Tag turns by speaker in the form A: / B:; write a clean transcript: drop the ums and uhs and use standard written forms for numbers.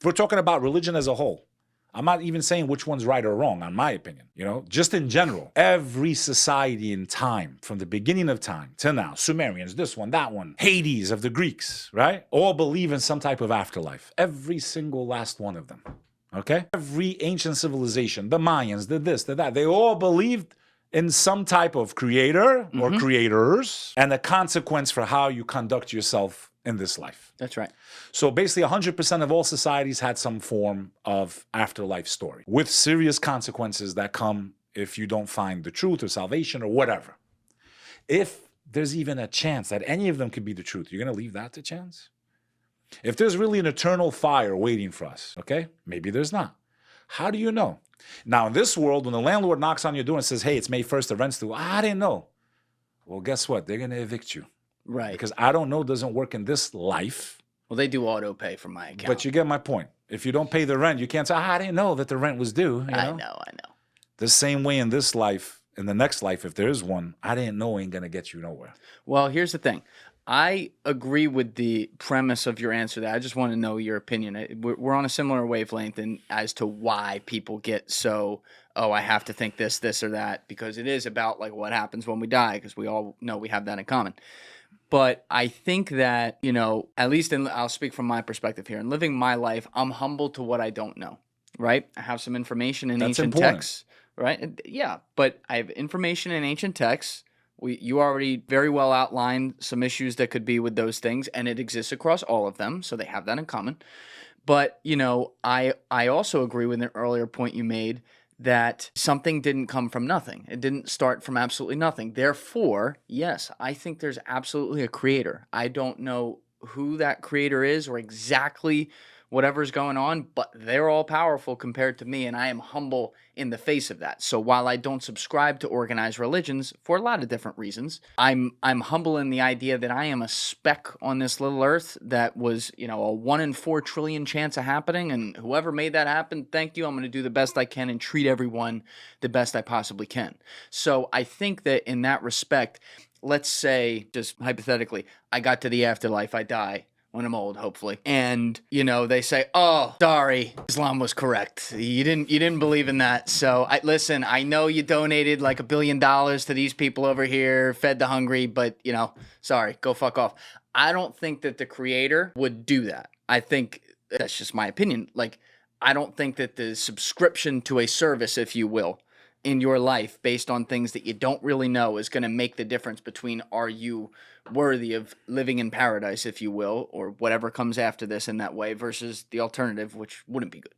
A: If we're talking about religion as a whole, I'm not even saying which one's right or wrong, on my opinion. Just in general, every society in time, from the beginning of time till now, Sumerians, this one, that one, Hades of the Greeks, right? All believe in some type of afterlife. Every single last one of them. Okay? Every ancient civilization, the Mayans, the this, the that, they all believed in some type of creator or creators and a consequence for how you conduct yourself in this life.
B: That's right.
A: So basically 100% of all societies had some form of afterlife story with serious consequences that come if you don't find the truth or salvation or whatever. If there's even a chance that any of them could be the truth, you're going to leave that to chance? If there's really an eternal fire waiting for us, okay, maybe there's not. How do you know? Now, in this world, when the landlord knocks on your door and says, hey, it's May 1st, the rent's due, I didn't know. Well, guess what? They're going to evict you.
B: Right.
A: Because I don't know doesn't work in this life.
B: Well, they do auto pay from my account.
A: But you get my point. If you don't pay the rent, you can't say, I didn't know that the rent was due.
B: I know.
A: The same way in this life, in the next life, if there is one, I didn't know ain't going to get you nowhere.
B: Well, here's the thing. I agree with the premise of your answer there. I just want to know your opinion. We're on a similar wavelength as to why people get so, I have to think this or that, because it is about like what happens when we die, because we all know we have that in common. But I think that, at least I'll speak from my perspective here. In living my life, I'm humble to what I don't know, right? I have some information in ancient texts, right? Yeah, but I have information in ancient texts. You already very well outlined some issues that could be with those things, and it exists across all of them, so they have that in common. But, I also agree with an earlier point you made that something didn't come from nothing. It didn't start from absolutely nothing. Therefore, yes, I think there's absolutely a creator. I don't know who that creator is or exactly whatever's going on, but they're all powerful compared to me, and I am humble in the face of that. So while I don't subscribe to organized religions for a lot of different reasons, I'm humble in the idea that I am a speck on this little earth that was, a 1 in 4 trillion chance of happening, and whoever made that happen, thank you. I'm going to do the best I can and treat everyone the best I possibly can. So I think that in that respect, let's say, just hypothetically, I got to the afterlife, I die. When I'm old, hopefully. And, they say, oh, sorry, Islam was correct. You didn't believe in that. So, listen, I know you donated like $1 billion to these people over here, fed the hungry, but, sorry, go fuck off. I don't think that the creator would do that. I think that's just my opinion. Like, I don't think that the subscription to a service, if you will, in your life based on things that you don't really know is going to make the difference between are you worthy of living in paradise, if you will, or whatever comes after this in that way versus the alternative, which wouldn't be good.